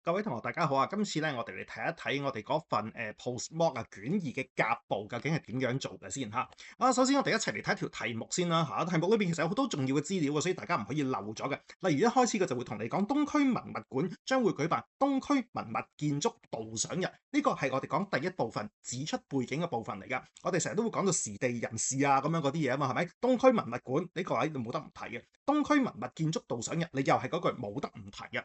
各位同學大家好啊！今次咧，我哋嚟睇一睇我哋嗰份Postmod 卷二嘅甲部究竟係點樣做嘅先嚇。首先我哋一齊嚟睇條題目先啦嚇。題目裏邊其實有好多重要嘅資料嘅，所以大家唔可以漏咗嘅。例如一開始嘅就會同你講東區文物館將會舉辦東區文物建築導賞日，呢個係我哋講第一部分指出背景嘅部分嚟㗎。我哋成日都會講到時地人事啊咁樣嗰啲嘢啊嘛，係咪？東區文物館呢個位冇得唔提嘅，東區文物建築導賞日你又係嗰句冇得唔提嘅。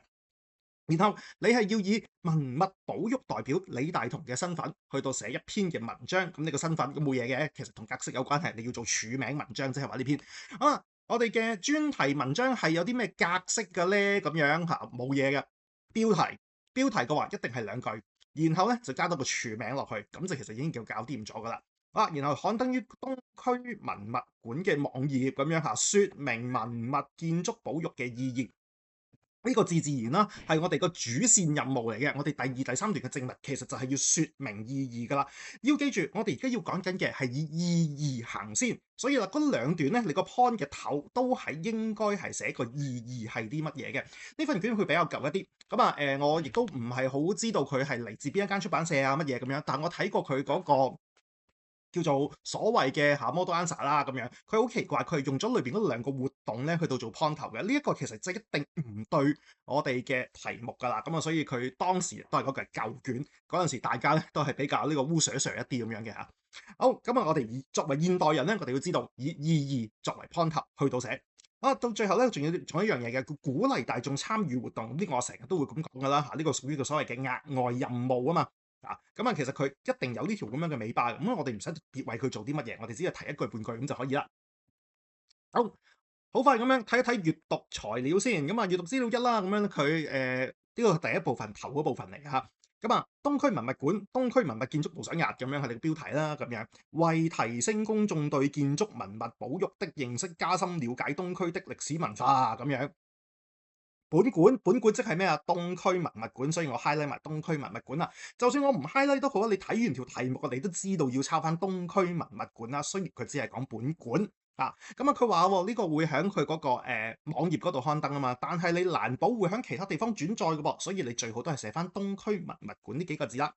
然後你係要以文物保育代表李大同嘅身份去到寫一篇嘅文章，咁呢個身份咁冇嘢嘅，其實同格式有關係，你要做署名文章，即係話呢篇我哋嘅專題文章係有啲咩格式嘅咧？咁樣嚇冇嘢嘅標題嘅話一定係兩句，然後咧就加多個署名落去，咁就其實已經叫搞掂咗噶啦。然後刊登於東區文物館嘅網頁咁樣嚇，説明文物建築保育嘅意義。呢個自然啦，係我哋個主線任務嚟嘅。我哋第二、第三段嘅證物其實就係要説明意義噶啦。要記住，我哋而家要講緊嘅係以意義行先，所以啦，嗰兩段咧，你個 point 嘅頭都係應該係寫個意義係啲乜嘢嘅。呢份卷會比較舊一啲，我亦都唔係好知道佢係嚟自邊一間出版社啊乜嘢咁樣，但我睇過佢嗰個叫做所謂嘅 model answer 啦咁樣，佢好奇怪，佢係用咗裏邊嗰兩個活動咧去到做 point 頭嘅。呢一個其實即係一定唔對我哋嘅題目噶啦，咁所以佢當時都係嗰個舊卷嗰陣時，大家咧都係比較呢個烏索索一啲咁樣嘅嚇。好，我哋作為現代人咧，我哋要知道以意義作為 point 頭去到寫。到最後咧，仲有一樣嘢嘅，鼓勵大眾參與活動。呢個我成日都會咁講噶啦嚇，呢個屬於個所謂嘅額外任務啊嘛。其實佢一定有呢條咁樣嘅尾巴嘅，咁我哋唔使特別為佢做啲乜嘢，我哋只係提一句半句咁就可以啦。好快咁樣睇一睇閱讀材料先，閱讀資料一啦，咁樣佢呢個第一部分頭嗰部分嚟嘅嚇。東區文物館、東區文物建築導賞日咁樣係你嘅標題啦，咁樣為提升公眾對建築文物保育的認識，加深了解東區的歷史文化咁樣。本館即係咩啊？東區文物館，所以我 highlight 埋東區文物館啦。就算我唔 highlight 都好啊，你睇完條題目，你都知道要抄翻東區文物館啦。雖然佢只係講本館佢話呢個會喺佢嗰個網頁嗰度刊登啊嘛，但係你難保會喺其他地方轉載嘅噃，所以你最好都係寫翻東區文物館呢幾個字啦。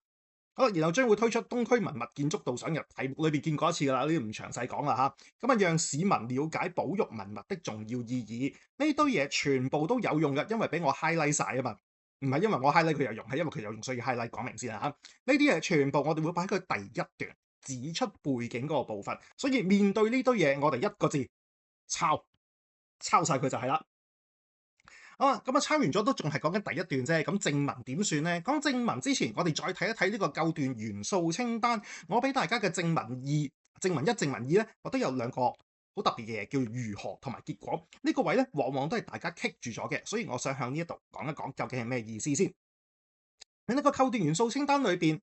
好，然後將會推出東區文物建築導賞日，題目裏邊見過一次噶啦，呢啲唔詳細講啦嚇。讓市民了解保育文物的重要意義，呢堆嘢全部都有用嘅，因為俾我 highlight 晒啊嘛，唔係因為我 highlight 佢有用，係因為佢有用，所以 highlight 講明先啦嚇。呢啲嘢全部我哋會擺喺佢第一段指出背景嗰個部分，所以面對呢堆嘢，我哋一個字抄晒佢就係啦。抄完咗都仲係講緊第一段啫，咁正文點算呢？講正文之前，我哋再睇一睇呢個構段元素清單。我俾大家嘅正文一、正文二咧，我都有兩個好特別嘅嘢，叫如何同埋結果。呢個位咧，往往都係大家棘住咗嘅，所以我想向呢一度講一講究竟係咩意思先。喺呢個構段元素清單裏邊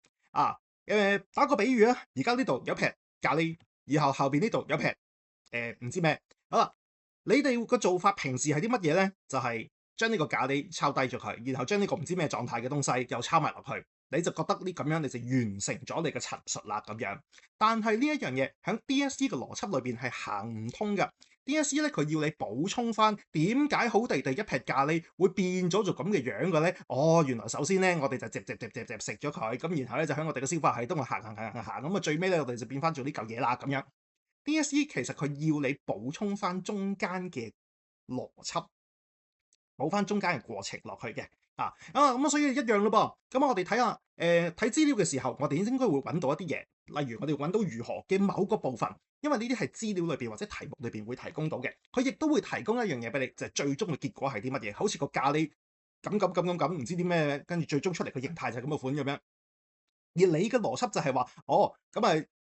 打個比喻啊，而家呢度有撇咖喱，然後後邊呢度有撇唔知咩。好啦，你哋個做法平時係啲乜嘢咧？就係將呢個咖喱抄低咗佢，然後將呢個唔知咩狀態嘅東西又抄埋落去，你就覺得呢咁樣你就完成咗你嘅陳述啦咁樣。但係呢一樣嘢喺 DSE 嘅邏輯裏邊係行唔通嘅。DSE 咧佢要你補充翻點解好地地一撇咖喱會變咗做咁嘅樣嘅咧？原來首先咧我哋就嚼食咗佢，咁然後咧就喺我哋嘅消化系統度行，咁最尾咧我哋就變翻做呢嚿嘢啦咁樣。DSE 其實佢要你補充翻中間嘅邏輯。補翻中間嘅過程落去嘅所以一樣咯噃。我哋睇下睇資料嘅時候，我哋應該會揾到一啲嘢，例如我哋揾到如何嘅某個部分，因為呢啲係資料裏邊或者題目裏邊會提供到嘅，佢亦都會提供一樣嘢俾你，就係最終嘅結果係啲乜嘢，好似個咖喱咁，唔知啲咩，跟住最終出嚟嘅形態就係咁嘅款咁樣。而你嘅邏輯就係話，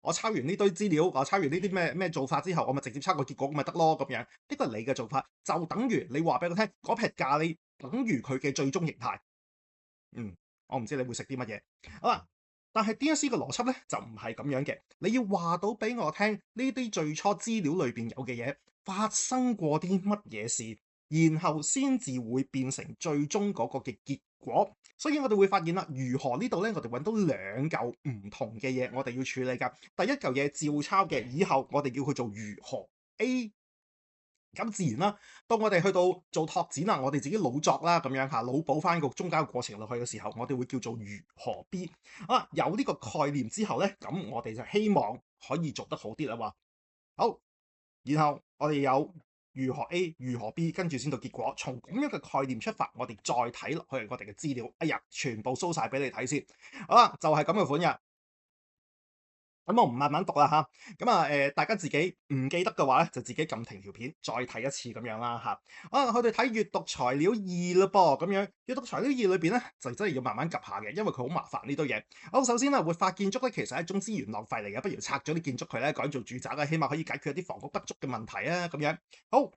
我抄完呢堆資料，我抄完呢啲咩做法之後，我咪直接抄個結果咁咪得咯咁樣。呢個係你嘅做法，就等於你話俾我聽，嗰撇咖喱等於佢嘅最終形態。我唔知你會食啲乜嘢。好啦，但係 DSE 嘅邏輯咧就唔係咁樣嘅，你要話到俾我聽呢啲最初資料裏邊有嘅嘢發生過啲乜嘢事，然後先至會變成最終嗰個嘅結果。所以我哋會發現啦，如何呢度咧，我哋揾到兩嚿唔同嘅嘢，我哋要處理㗎。第一嚿嘢照抄嘅，以後我哋叫佢做如何 A 咁自然啦，到我哋去到做拓展啦，我哋自己腦作啦咁樣嚇，腦補翻個中間嘅過程落去嘅時候，我哋會叫做如何 B。啊，有呢個概念之後咧，咁我哋就希望可以做得好啲啦喎。好，然後我哋有如何 A、如何 B，跟住先到結果。從咁樣嘅概念出發，我哋再睇落去我哋嘅資料。哎呀，全部 show 晒俾你睇先。好啦，就係咁嘅款嘅。咁我唔慢慢讀啦嚇，咁大家自己唔記得嘅話咧，就自己撳停條片，再睇一次咁樣啦嚇。啊，我哋睇閱讀材料二啦噃，咁樣閱讀材料二裏邊咧，就真係要慢慢 𥄫 下嘅，因為佢好麻煩呢堆嘢。好，首先咧，活化建築咧，其實係一種資源浪費嚟嘅，不如拆咗啲建築佢咧，改做住宅啊，起碼可以解決一啲房屋不足嘅問題啊，咁樣。好，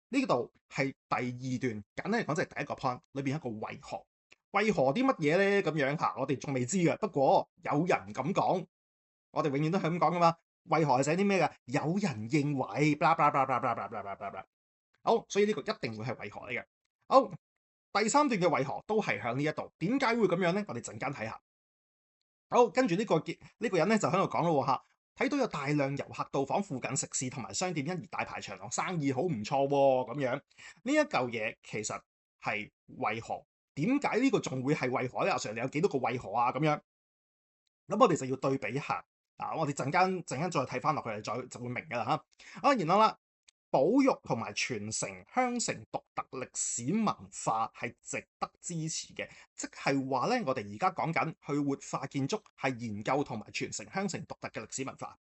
呢度係第二段，簡單嚟講就係第一個 point 裏邊一個為何，為何啲乜嘢咧咁樣嚇，我哋仲未知嘅，不過有人咁講。我哋永遠都係咁講噶嘛，為何係寫啲咩㗎？有人認為，blah blah blah blah blah blah blah blah blah。好，所以呢個一定會係為何嚟嘅。好，第三段嘅為何都係向呢一度，點解會咁樣咧？我哋陣間睇下。好，跟住呢個人咧就喺度講咯嚇，睇到有大量遊客到訪附近食肆同埋商店，因而大排長龍，生意好唔錯喎咁樣。呢一嚿嘢其實係為何？點解呢個仲會係為何咧？阿 Sir，你有幾多個為何啊？咁樣，咁我哋就要對比一下。我哋陣間再睇翻落去，就會明㗎啦嚇。然後啦，保育同埋傳承香城獨特歷史文化係值得支持嘅，即係話咧，我哋而家講緊去活化建築，係研究同埋傳承香城獨特嘅歷史文化。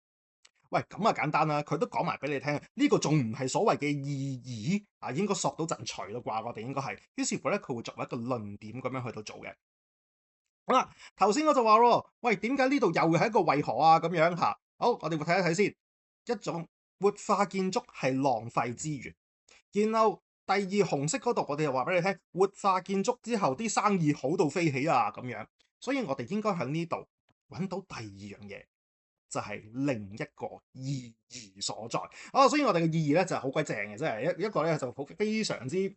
喂，咁啊簡單啦，佢都講埋俾你聽，呢個仲唔係所謂嘅意義啊？應該索到陣除啦啩，我哋應該係。於是乎咧，佢會作為一個論點咁樣去到做嘅。好啦，頭先我就話咯，喂，點解呢度又係一個為何啊？咁樣嚇，好，我哋會睇一睇先。一種活化建築係浪費資源，然後第二紅色嗰度，我哋又話俾你聽，活化建築之後啲生意好到飛起啊咁樣，所以我哋應該喺呢度揾到第二樣嘢，就係另一個意義所在。所以我哋嘅意義咧就係好鬼正嘅，真係一個咧就好非常之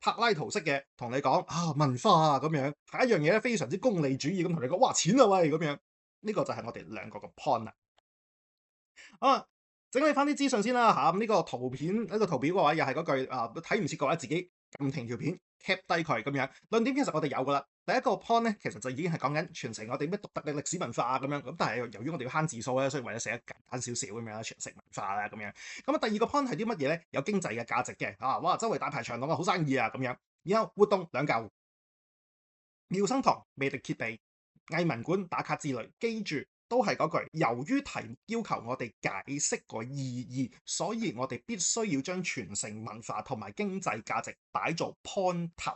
柏拉圖式嘅，同你講文化啊咁樣，下一樣嘢咧非常之功利主義咁同你講，哇錢啊喂咁樣，呢個就係我哋兩個嘅 point 啦。整理翻啲資訊先啦嚇，咁呢個圖片呢個圖表嘅話，又係嗰句睇唔切嘅話，自己撳停條片 cap 低佢咁樣。論點其實我哋有噶啦，第一個 point 咧，其實就已經係講緊傳承我哋咩獨特嘅歷史文化咁樣。咁但係由於我哋要慳字數咧，所以為咗寫得簡單少少咁樣啦，傳承文化啦咁樣。咁第二個 point 係啲乜嘢咧？有經濟嘅價值嘅哇，周圍大排長龍啊，好生意啊咁樣。然後活動兩嚿，妙生堂、魅力揭秘、藝文館打卡之類，記住。都係嗰句，由於題目要求我哋解釋個意義，所以我哋必須要將傳承文化同埋經濟價值擺做 point 頭，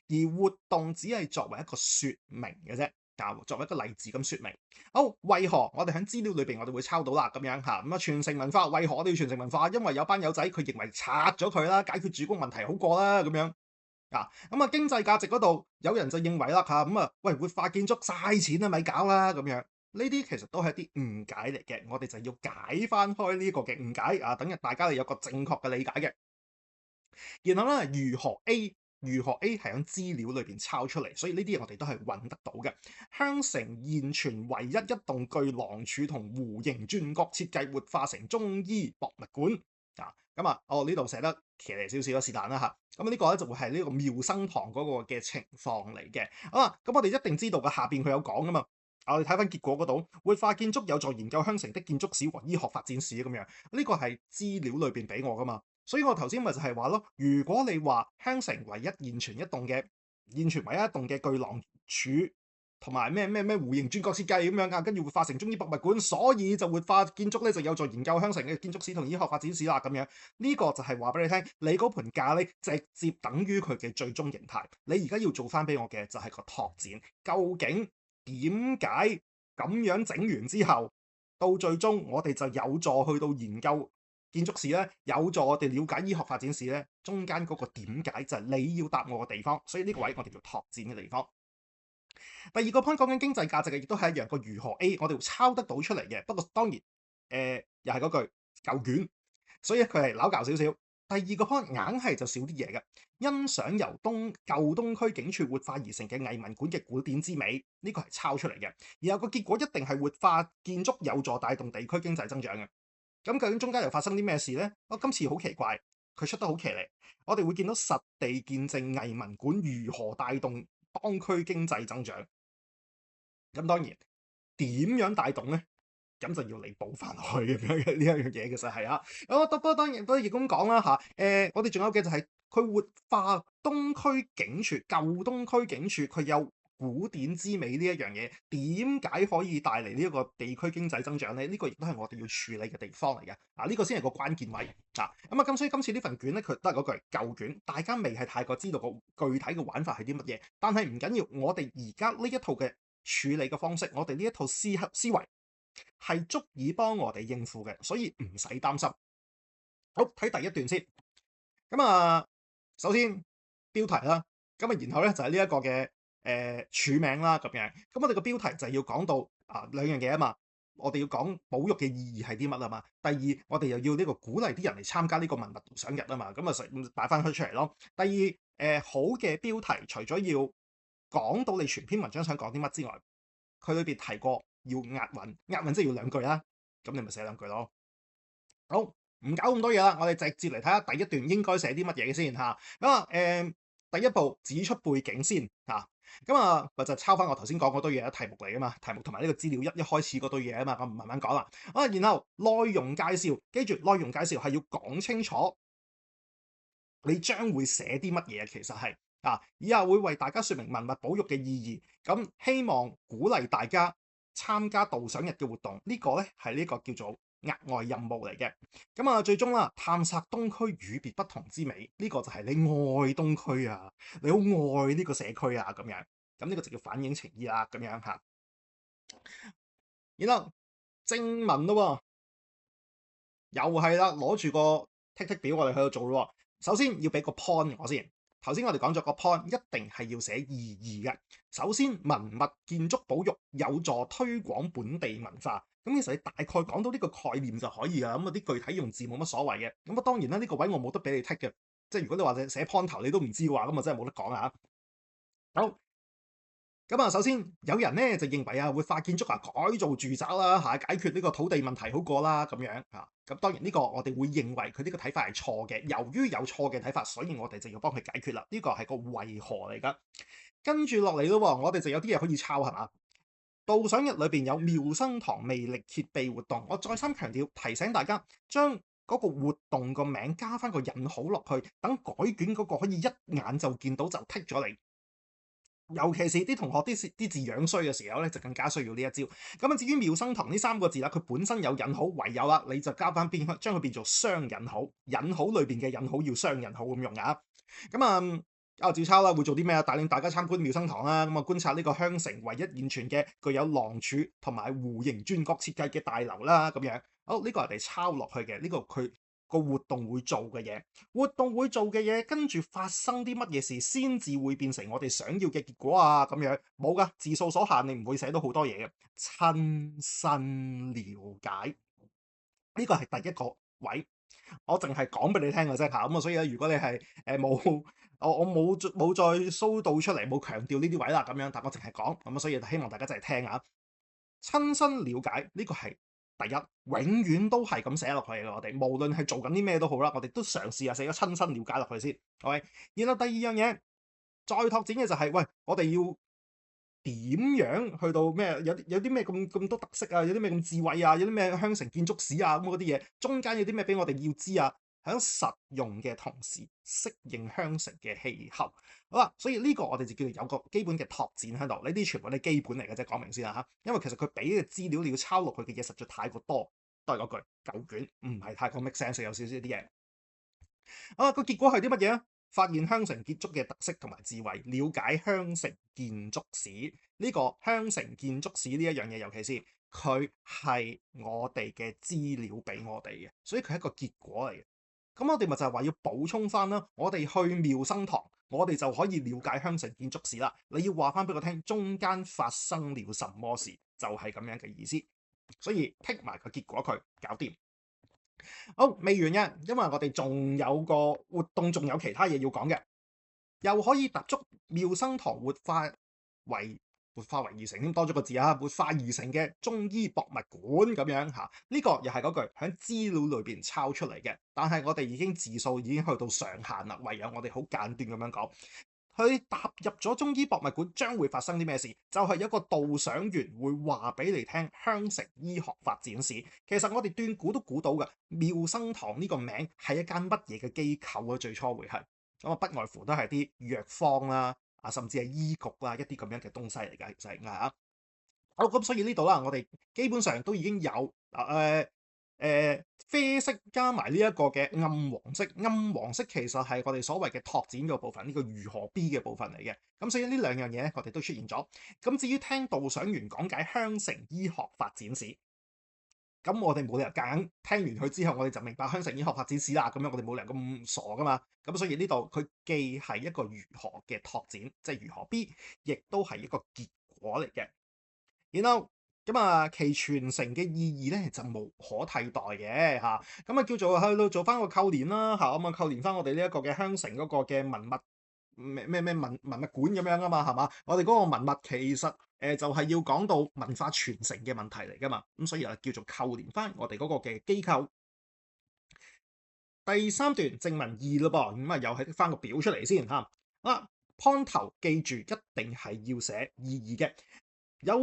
而活動只係作為一個説明嘅啫，作為一個例子咁説明。好，為何我哋喺資料裏邊我哋會抄到啦？咁樣嚇，傳承文化，為何我哋要傳承文化？因為有班友仔佢認為拆咗佢啦，解決住工問題好過啦，咁樣。經濟價值嗰度有人就認為啦喂，活化建築嘥錢啊，咪搞啦咁樣。呢啲其實都係一啲誤解嚟嘅，我哋就要解翻開呢個嘅誤解等日大家有個正確嘅理解嘅。然後咧，如何 A？如何 A 係喺資料裏邊抄出嚟，所以呢啲嘢我哋都係揾得到嘅。香城現存唯一一棟具廊柱同弧形轉角設計活化成中醫博物館呢度寫得騎呢少少是但啦嚇。呢個咧就會係呢個妙生堂嗰個嘅情況嚟嘅。咁我哋一定知道嘅，下邊佢有講噶嘛。我哋睇翻結果嗰度，活化建築有助研究香城的建築史和醫學發展史咁樣。呢個係資料裏邊俾我噶嘛，所以我頭先咪就係話咯，如果你話香城唯一現存唯一一棟嘅巨廊柱同埋咩弧形轉角設計咁樣跟住活化成中醫博物館，所以就活化建築咧就有助研究香城嘅建築史同醫學發展史啦咁樣。呢個就係話俾你聽，你嗰盤價咧直接等於佢嘅最終形態。你而家要做翻俾我嘅就係個拓展，究竟點解咁樣整完之後，到最終我哋就有助去到研究建築史咧，有助我哋了解醫學發展史咧，中間嗰個點解就係你要答我嘅地方，所以呢個位我哋叫拓展嘅地方。第二個 point 講緊經濟價值嘅，亦都係一樣個如何 A，我哋會抄得到出嚟嘅。不過當然，又係嗰句舊卷，所以佢係撈教少少。第二個 point 硬係就少啲嘢嘅，欣賞由舊東區警署活化而成嘅藝文館嘅古典之美，呢個係抄出嚟嘅。然後個結果一定係活化建築有助帶動地區經濟增長嘅。咁究竟中間又發生啲咩事呢？今次好奇怪，佢出得好騎呢，我哋會見到實地見證藝文館如何帶動當區經濟增長。咁當然點樣帶動咧？咁就要你補翻落去咁樣嘅呢一樣嘢，其實係啊。不過當然都亦咁講啦嚇。我哋仲有嘅就係佢活化東區警署，舊東區警署佢有古典之美呢一樣嘢，點解可以帶嚟呢一個地區經濟增長咧？呢個亦都係我哋要處理嘅地方嚟嘅。呢個先係個關鍵位啊。咁所以今次呢份卷咧，佢都係嗰句舊卷，大家未係太過知道個具體嘅玩法係啲乜嘢，但係唔緊要，我哋而家呢一套嘅處理嘅方式，我哋呢一套思維係足以幫我哋應付嘅，所以唔使擔心。好，睇第一段先。首先標題啦，然後咧就係呢一個嘅署名啦咁樣。咁我哋個標題就係要講到兩樣嘢啊嘛。我哋要講保育嘅意義係啲乜啊嘛。第二，我哋又要呢個鼓勵啲人嚟參加呢個文物導賞日啊嘛。咁擺翻佢出嚟咯。第二，好嘅標題，除咗要講到你全篇文章想講啲乜之外，佢裏邊提過要押韻，押韻即係要兩句啦。咁你咪寫兩句咯。好，唔搞咁多嘢啦，我哋直接嚟睇下第一段應該寫啲乜嘢先嚇。第一步指出背景先嚇。咪就抄翻我頭先講嗰堆嘢題目嚟啊嘛，題目同埋呢個資料一開始嗰堆嘢啊嘛，咁慢慢講啦。然後內容介紹，記住內容介紹係要講清楚你將會寫啲乜嘢，其實係以下會為大家説明文物保育嘅意義，咁希望鼓勵大家參加導賞日嘅活動，呢個咧係呢個叫做額外任務嚟嘅。最終啦，探索東區與別不同之美，呢個就係你愛東區啊，你好愛呢個社區啊咁樣，咁呢個就叫反映情意啦咁樣嚇。然後正文咯，又係啦，攞住個剔剔表我哋喺度做咯。首先要俾個 point 我先。頭先我哋講咗個 point，一定係要寫意義嘅。首先，文物建築保育有助推廣本地文化。咁其實你大概講到呢個概念就可以啦。咁啲具體用字冇乜所謂嘅。咁當然啦，呢個位我冇得俾你剔嘅。即係如果你話你寫 point 頭你都唔知嘅話，咁真係冇得講啊。好。首先有人咧就認為活化建築改造住宅啦解決呢個土地問題好過啦咁樣。咁當然呢個我哋會認為佢呢個睇法係錯嘅。由於有錯嘅睇法，所以我哋就要幫佢解決啦。呢個係個為何嚟噶？跟住落嚟咯，我哋就有啲嘢可以抄係嘛？導賞日裏邊有妙生堂魅力揭秘活動，我再三強調提醒大家將嗰個活動個名加翻個引號落去，等改卷嗰個可以一眼就見到就剔咗你。尤其是啲同學啲字樣衰嘅時候咧，就更加需要呢一招。至於妙生堂呢3個字啦，佢本身有引號，唯有啦你就加翻將佢變做雙引號，引號裏邊嘅引號要雙引號咁用啊。照抄啦，會做啲咩啊？帶領大家參觀妙生堂啦，觀察呢個香城唯一現存嘅具有廊柱同埋弧形轉角設計嘅大樓啦，咁樣。好，呢個係我哋抄落去嘅，呢個佢個活動會做嘅嘢，跟住發生啲乜嘢事先至會變成我哋想要嘅結果啊？咁樣冇噶，字數所限，你唔會寫到好多嘢嘅。親身了解呢個係第一個位，我淨係講俾你聽嘅啫嚇。所以咧，如果你係冇我冇再蘇到出嚟，冇強調呢啲位啦咁樣，但我淨係講所以希望大家真係聽下。親身了解呢個係第一，永遠都係咁寫落去嘅。我哋無論係做緊啲咩都好啦，我哋都嘗試下寫咗親身了解落去先。OK，然後第二樣嘢再拓展嘅就係，喂，我哋要點樣去到咩？有啲咩咁多特色啊？有啲咩咁智慧啊？有啲咩香城建築史啊？咁嗰啲嘢，中間有啲咩俾我哋要知啊？喺實用嘅同時，適應香城嘅氣候。好啦，所以呢個我哋就叫做有個基本嘅拓展喺度。呢啲全部都係基本嚟嘅啫，講明先啦嚇。因為其實佢俾嘅資料你要抄落去嘅嘢實在太過多，都係嗰句舊卷唔係太過 make sense，有少少啲嘢。個結果係啲乜嘢啊？發現香城建築嘅特色同埋智慧，了解香城建築史。呢個香城建築史呢一樣嘢，尤其是佢係我哋嘅資料俾我哋嘅，所以佢係一個結果嚟嘅。咁我哋咪就係話要補充翻啦。我哋去妙生堂，我哋就可以了解香城建築史啦。你要話翻俾我聽，中間發生了什麼事，就係咁樣嘅意思。所以剔埋個結果佢搞掂。好，未完嘅，因為我哋仲有個活動，仲有其他嘢要講嘅，又可以踏足妙生堂活化為活化為二城添，多咗個字啊，活化二城嘅中醫博物館咁樣嚇，呢個又係嗰句喺資料裏邊抄出嚟嘅，但係我哋已經字數已經去到上限啦，唯有我哋好簡短咁樣講。佢踏入咗中醫博物館，將會發生啲咩事？就係有一個導賞員會話俾你聽香城醫學發展史。其實我哋斷估都估到嘅，妙生堂呢個名係一間乜嘢嘅機構啊？最初會係咁啊，不外乎都係啲藥方啦，甚至係醫局啦，一啲咁樣嘅東西嚟㗎，其實係啊。好咁，所以呢度啦，我哋基本上都已經有啡色加埋呢一個嘅暗黃色，暗黃色其實係我哋所謂嘅拓展嘅部分，呢個如何 B 嘅部分嚟嘅。咁所以呢兩樣嘢咧，我哋都出現咗。咁至於聽導賞員講解香城醫學發展史，咁我哋冇理由夾硬聽完佢之後，我哋就明白香城醫學發展史啦。咁樣我哋冇理由咁傻噶嘛。咁所以呢度佢既係一個如何嘅拓展，即係如何 B，亦都係一個結果嚟嘅。然後咁其傳承嘅意義咧就無可替代嘅嚇，咁叫做去到做翻個扣連啦嚇，咁扣連翻我哋呢一個嘅香城嗰個嘅文物咩文物館咁樣啊嘛，係嘛？我哋嗰個文物其實就係要講到文化傳承嘅問題嚟噶嘛，咁所以叫做扣連翻我哋嗰個嘅機構。第三段正文二咯噃，咁又係翻個表出嚟先嚇。point 頭記住一定係要寫意義嘅。有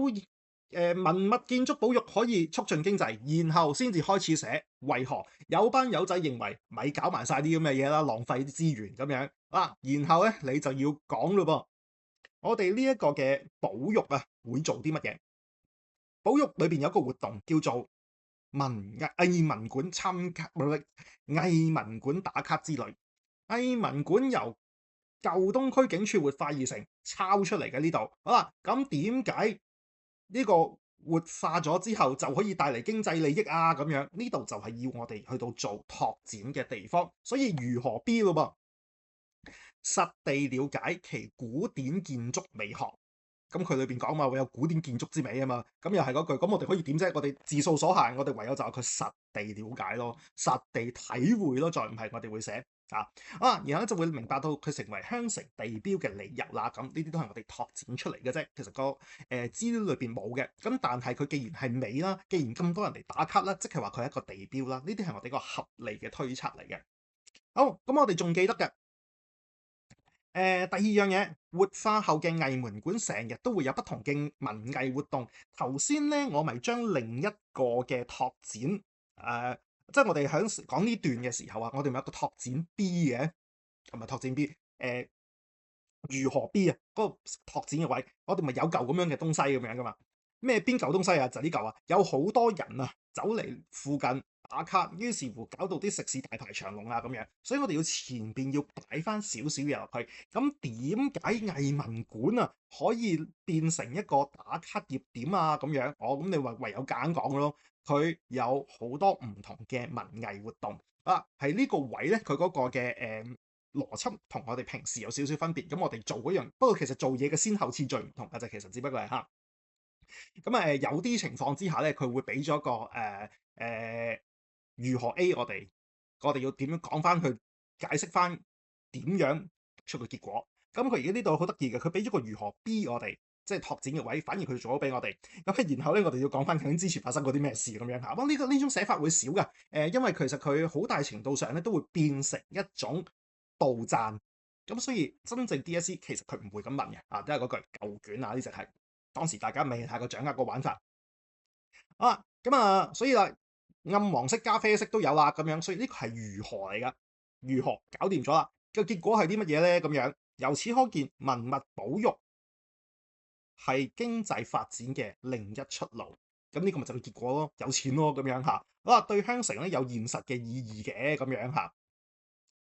文物建築保育可以促進經濟，然後先至開始寫為何有班友仔認為咪搞埋晒啲咁嘅嘢啦，浪費啲資源咁樣然後咧你就要講咯噃，我哋呢一個嘅保育會做啲乜嘢？保育裏邊有一個活動叫做藝文館參加，藝文館打卡之旅。藝文館由舊東區警署活化而成抄出嚟嘅呢度，好啦，咁點解呢個活化咗之後就可以帶嚟經濟利益啊？咁樣呢度就係要我哋去到做拓展嘅地方，所以如何 B 咯噃？實地了解其古典建築美學。咁佢裏邊講嘛，會有古典建築之美啊嘛，咁又係嗰句，咁我哋可以點啫？我哋字數所限，我哋唯有就係佢實地了解咯，實地體會咯，再唔係我哋會寫然後咧就會明白到佢成為香城地標嘅理由啦。咁呢啲都係我哋拓展出嚟嘅啫，其實個資料裏邊冇嘅。咁但係佢既然係美啦，既然咁多人嚟打卡啦，即係話佢係一個地標啦，呢啲係我哋個合理嘅推測嚟嘅。好，咁我哋仲記得嘅。第二樣嘢，活化後嘅藝文館成日都會有不同嘅文藝活動。頭先咧，我咪將另一個嘅拓展，即係我哋喺講呢段嘅時候我哋咪有個拓展 B 嘅，同埋拓展 B，如何 B 嗰個拓展嘅位，我哋咪有嚿咁樣嘅東西咁樣噶嘛？咩邊嚿東西啊？就呢嚿有好多人走嚟附近打卡，於是乎搞到啲食肆大排長龍咁樣，所以我哋要前邊要擺翻少少嘢落去。咁點解藝文館可以變成一個打卡熱點咁樣？咁你唯有夾硬講咯。佢有好多唔同嘅文藝活動係呢個位咧，佢嗰個嘅邏輯同我哋平時有少少分別。咁我哋做嗰樣，不過其實做嘢嘅先後次序唔同嘅啫，其實只不過係咁有啲情況之下咧，佢會俾咗個如何 A 我哋要點樣講翻去解釋翻點樣出個結果。咁佢而家呢度好得意嘅，佢俾咗個如何 B 我哋，即係拓展嘅位，反而佢做咗俾我哋。咁然後咧，我哋要講翻究竟之前發生過啲咩事咁樣嚇。咁呢種寫法會少嘅，因為其實佢好大程度上咧都會變成一種杜撰。咁所以真正 DSE 其實佢唔會咁問嘅都係嗰句舊卷呢隻係當時大家未太過掌握個玩法所以啦，暗黃色加啡色都有啦咁樣，所以呢個係如何嚟噶？如何搞掂咗啦？個結果係啲乜嘢咧？咁樣由此可見，文物保育係經濟發展嘅另一出路。咁呢個咪就係結果咯，有錢咯咁樣嚇。對香城咧有現實嘅意義嘅咁樣嚇。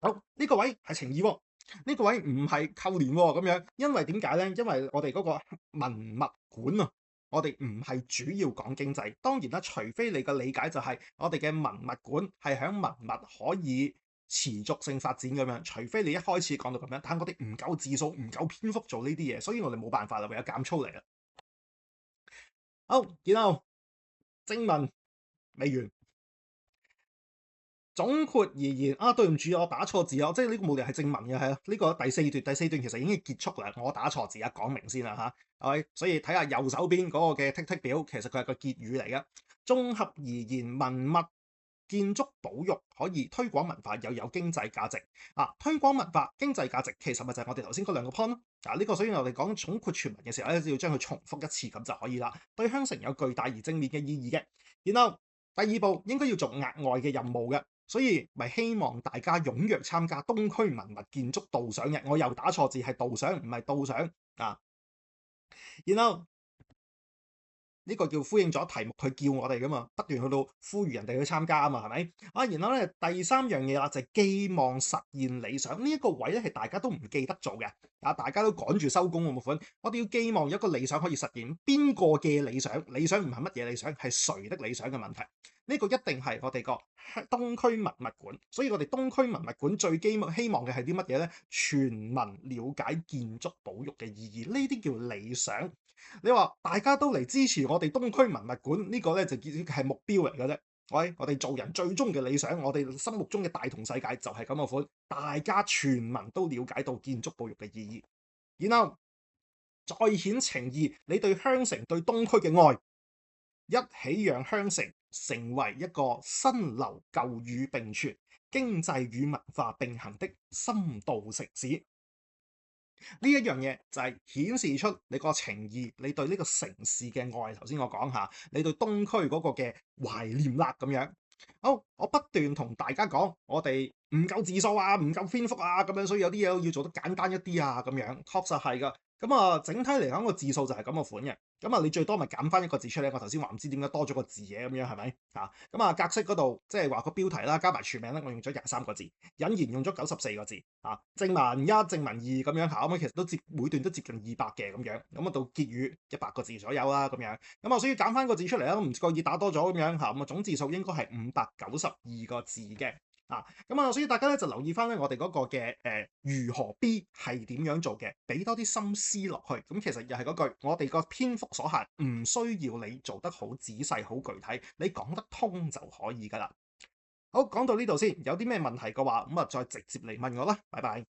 好，呢個位係情義喎，呢個位唔係扣連喎咁樣，因為點解咧？因為我哋嗰個文物館我哋唔係主要講經濟，當然啦，除非你嘅理解就係我哋嘅文物館係響文物可以持續性發展咁樣，除非你一開始講到咁樣，但係我哋唔夠字數，唔夠篇幅做呢啲嘢，所以我哋冇辦法啦，唯有減粗嚟啦。好，然後正文未完。總括而言啊，對唔住，我打錯字啊，即係呢個冇理由係正文嘅，係啊，呢個第四段其實已經結束啦，我打錯字啊，講明先啦嚇，係，所以睇下右手邊嗰個嘅剔剔表，其實佢係個結語嚟嘅。綜合而言，文物建築保育可以推廣文化，又有經濟價值啊！推廣文化、經濟價值其實咪就係我哋頭先嗰兩個 point 咯。呢個所以我哋講總括全文嘅時候咧，要將佢重複一次咁就可以啦。對香城有巨大而正面嘅意義嘅。然後第二步應該要做額外嘅任務嘅。所以咪希望大家踴躍參加東區文物建築導賞日，我又打錯字，係導賞唔係導賞啊。然後呢個叫呼應咗題目，佢叫我哋噶嘛，不斷去到呼籲人哋去參加啊嘛，係咪啊？然後咧第三樣嘢啦，就係寄望實現理想呢一個位咧，係大家都唔記得做嘅啊！大家都趕住收工喎，款我哋要寄望一個理想可以實現，邊個嘅理想？理想唔係乜嘢理想，係誰的理想嘅問題。呢個一定係我哋個東區文物館，所以我哋東區文物館最希望嘅係啲乜嘢咧？全民了解建築保育嘅意義，呢啲叫理想。你話大家都嚟支持我哋東區文物館呢個咧，就係目標嚟嘅啫。我哋做人最終嘅理想，我哋心目中嘅大同世界就係咁嘅款，大家全民都了解到建築保育嘅意義，然後再顯情義你對香城對東區嘅愛，一起讓香城成為一個新留舊語並存、經濟與文化並行的深度城市。呢一樣嘢就係顯示出你個情義，你對呢個城市嘅愛。頭先我講下，你對東區嗰個嘅懷念啦咁樣。好，我不斷同大家講，我哋唔夠字數啊，唔夠篇幅啊，咁樣，所以有啲嘢要做得簡單一啲啊，咁樣確實係噶。咁啊，整體嚟講個字數就係咁嘅款嘅。咁啊，你最多咪減翻一個字出嚟。我頭先話唔知點解多咗個字嘅咁樣，係咪啊？咁啊，格式嗰度即係話個標題啦，加埋全名咧，我用咗23個字，引言用咗94個字啊，正文一、正文二咁樣嚇，咁其實都每段都接近200嘅咁樣。咁啊，到結語100個字左右啦咁樣。咁啊，所以減翻個字出嚟啦，唔覺意打多咗咁樣嚇。咁啊，總字數應該係592個字嘅。咁啊，所以大家咧就留意翻咧，我哋嗰個嘅如何 B 係點樣做嘅，俾多啲心思落去。咁其實又係嗰句，我哋個篇幅所限，唔需要你做得好仔細、好具體，你講得通就可以噶啦。好，講到呢度先，有啲咩問題嘅話，咁啊再直接嚟問我啦。拜拜。